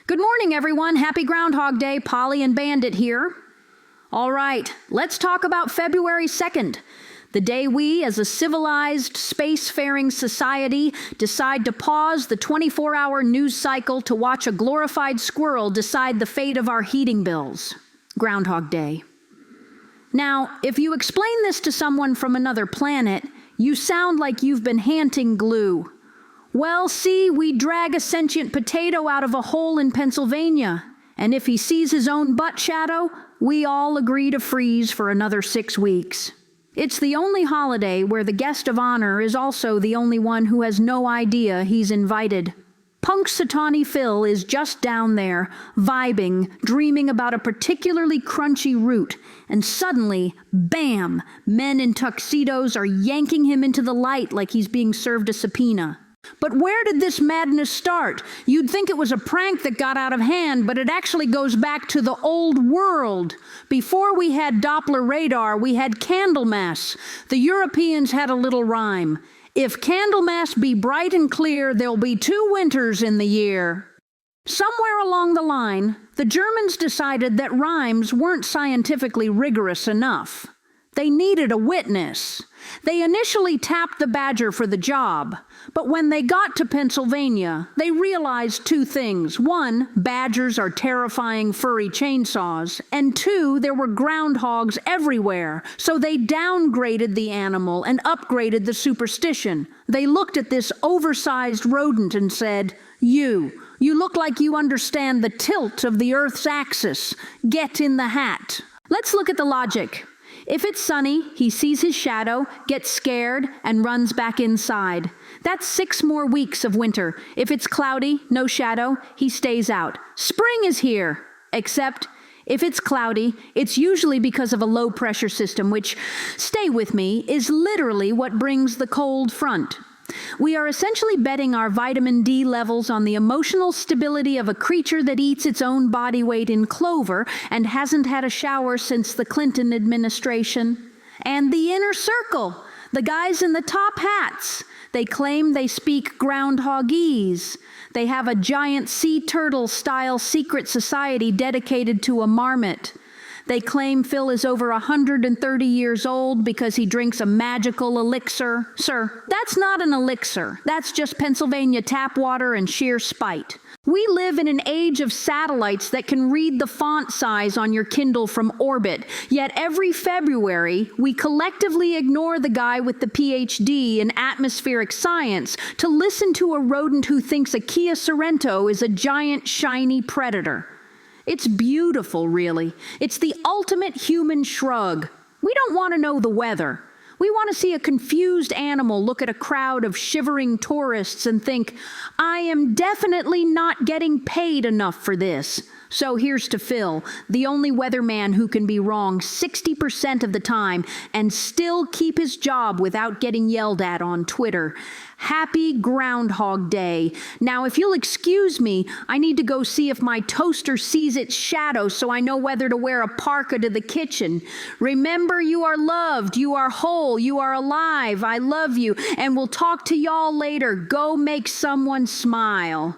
Good morning, everyone. Happy Groundhog Day. Polly and Bandit here. All right, let's talk about February 2nd, the day we, as a civilized, spacefaring society, decide to pause the 24-hour news cycle to watch a glorified squirrel decide the fate of our heating bills. Groundhog Day. Now, if you explain this to someone from another planet, you sound like you've been handing glue. Well, see, we drag a sentient potato out of a hole in Pennsylvania, and if he sees his own butt shadow, we all agree to freeze for another 6 weeks. It's the only holiday where the guest of honor is also the only one who has no idea he's invited. Punxsutawney Phil is just down there, vibing, dreaming about a particularly crunchy root, and suddenly, bam, men in tuxedos are yanking him into the light like he's being served a subpoena. But where did this madness start? You'd think it was a prank that got out of hand, but it actually goes back to the old world. Before we had Doppler radar, we had Candlemas. The Europeans had a little rhyme. If Candlemas be bright and clear, there'll be 2 winters in the year. Somewhere along the line, the Germans decided that rhymes weren't scientifically rigorous enough. They needed a witness. They initially tapped the badger for the job, but when they got to Pennsylvania, they realized 2 things. 1, badgers are terrifying furry chainsaws, and 2, there were groundhogs everywhere, so they downgraded the animal and upgraded the superstition. They looked at this oversized rodent and said, You look like you understand the tilt of the Earth's axis. Get in the hat." Let's look at the logic. If it's sunny, he sees his shadow, gets scared, and runs back inside. That's 6 more weeks of winter. If it's cloudy, no shadow, he stays out. Spring is here. Except, if it's cloudy, it's usually because of a low-pressure system, which, stay with me, is literally what brings the cold front. We are essentially betting our vitamin D levels on the emotional stability of a creature that eats its own body weight in clover and hasn't had a shower since the Clinton administration. And the inner circle, the guys in the top hats. They claim they speak groundhogese. They have a giant sea turtle-style secret society dedicated to a marmot. They claim Phil is over 130 years old because he drinks a magical elixir. Sir, that's not an elixir. That's just Pennsylvania tap water and sheer spite. We live in an age of satellites that can read the font size on your Kindle from orbit, yet every February, we collectively ignore the guy with the PhD in atmospheric science to listen to a rodent who thinks a Kia Sorento is a giant, shiny predator. It's beautiful, really. It's the ultimate human shrug. We don't want to know the weather. We want to see a confused animal look at a crowd of shivering tourists and think, I am definitely not getting paid enough for this. So here's to Phil, the only weatherman who can be wrong 60% of the time and still keep his job without getting yelled at on Twitter. Happy Groundhog Day. Now, if you'll excuse me, I need to go see if my toaster sees its shadow so I know whether to wear a parka to the kitchen. Remember, you are loved, you are whole, you are alive, I love you, and we'll talk to y'all later. Go make someone smile.